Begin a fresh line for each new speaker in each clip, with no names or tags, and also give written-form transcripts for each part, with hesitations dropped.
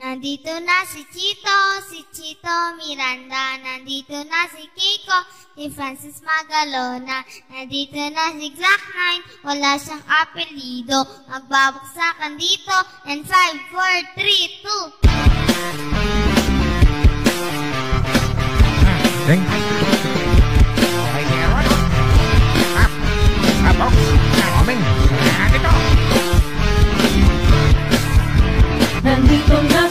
Nandito na si Chito Miranda. Nandito na si Kiko, si Francis Magalona. Nandito na si Glock 9, wala siyang apelido. Magbabagsakan dito, and 5, 4, 3, 2.
Ding. Okay, meron. Abok. Aming. Nandito.
Nandito na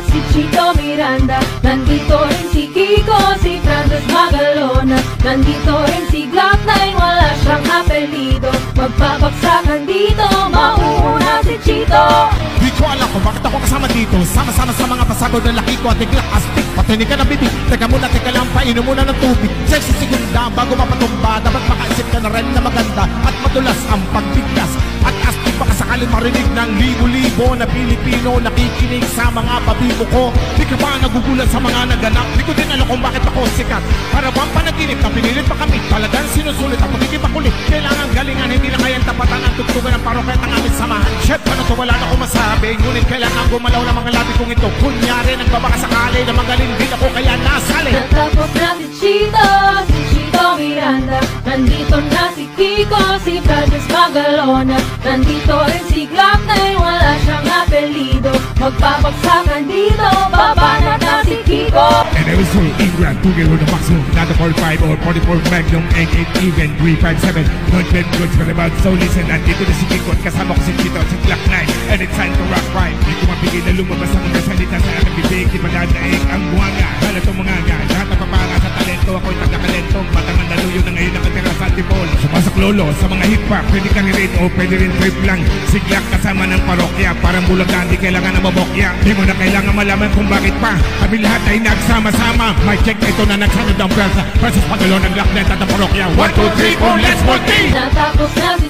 si Chito Miranda. Nandito rin si Kiko, si Francis Magalona. Nandito rin si Glock 9, wala siyang apelido. Magbabagsakan dito, mauuna si Chito.
Di ko alam kung bakit ako kasama dito. Sama-sama sa mga pasagod na laki ko at iglak astig. Patinig ka ng bibig. Teka muna, teka lang, painom muna ng tubig. 60 segunda bago mapatumba. Dapat makaisip ka na rin na maganda at madulas ang pagbigkas. At astig baka sakaling marinig ng libo-libo na Pilipino nakikinig sa mga pabibo ko. Di ka ba nagugulat sa mga naganap? Di ko din alam kung bakit ako sikat. Para bang panaginip na pinilit pa kami. Talagang sinusulit ang pagiging makulit. Kailangan galingan, hindi na kayang tapatan ang tugtugan ng parokya at ang aming samahan. Shit, ano to, wala na akong masabi. Ngunit kailangan gumalaw ng mga labi kong ito. Kunyari, nagbabaka sakali na magaling din ako kaya nasali.
Natapos na si Chito Miranda. Nandito na si Kiko, si Francis Magalona. Nandito rin si Glock 9, wala siyang apelido. Magbabagsakan dito, babana na si Kiko.
And I was so England, together with the maximum, not the 45 or 44 Magnum, 88 even, 357. Not been good for the mouth, so listen. Nandito na si Kiko at kasama ko si Chito, si Glock 9. And it's time to rock right. Di ko mapigil na lumabas ang mga salita sa aking bibig. Di madadaig ang buwanga, halatong mga nga. Lahat ng papanga sa talento, ako'y taga-kalentong. Batang ang laluyo na ngayon nakatira sa antipol. Sumasak lolo sa mga hip-hop, pwede ka rin o pwede rin trip lang. Si Glock kasama ng parokya, parang bulagan, di kailangan na mabokya. Di mo na kailangan malaman kung bakit pa kami lahat ay nagsama-sama. May check ito na nagsanod ang pwersa. Francis Magalona ng Glock 9 at ang parokya. 1, 2, 3, 4, let's multi!
Natapos na si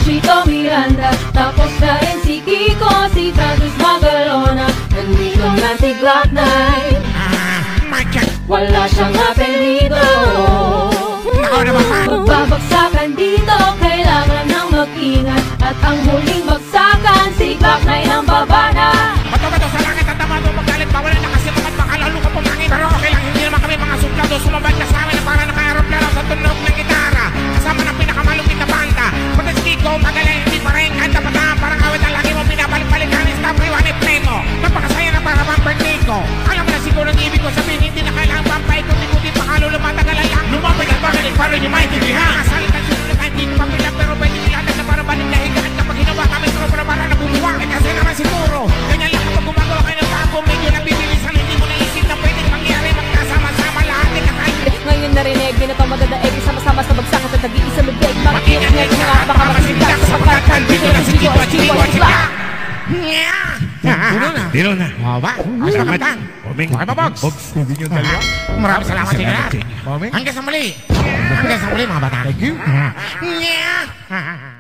Chito Miranda. Tapos na rin si Kiko, si Francis Magalona. Nandito na si Glock 9,
My check!
wala siyang apelido.
Nakaw na ba?
Magbabagsakan dito, kailangan ng mag-ingat. At ang huling bagsakan, si Glock 9 ang babana.
Bato-bato sa langit at tamado magalit. Bawal na kasi naman baka lalo ka pumangin. Pero okay lang, hindi naman kami mga suplado. Sumabad ka sa amin na para naka-aeroplano sa tunog ng gitara. Kasama ng pinakamalupit na banda. Pati si Kiko, magaling, hindi pa rin. Kahit napataan, parang awit ang lagi mo pinabalik-balikan. Stop, rewind, and play mo. Napakasaya na para bang birthday ko. Alam mo na siguro ang ibig ko sabihin, hindi na kailangan pampay. Kundi-kundi pakalo lumatagalan lang. Lumapit at bakit para rin yung maintindihan. Kasalit ang susunod kahit hindi papilang pero pwede nilatag na para balik na higaan. Kapag hinawa kami sa para nabumuha. Eh kasi naman siguro, ganyan lang kapag gumagawa kayo ng bago. Medyo nabibilisan, hindi mo naisip na pwedeng mangyari. Magkasama-sama lahat ay kakain.
Ngayon narinig, binato magdadaig. Sama-sama sa bagsakan at nag-iisa lubeg.
Mag-ingat nga, baka masindak sapagkat nandito na si Chito at Chito at Chito.
Dino na.
Ba? Asa ka tan?
Omeng.
Okay ba, Bogs?
Bogs, hindi nyo dalawa.
Maraming salamat sa inyo.
Omeng.
Hanggang sa muli. Hanggang sa muli, mga bata.
Thank you.
Yeah.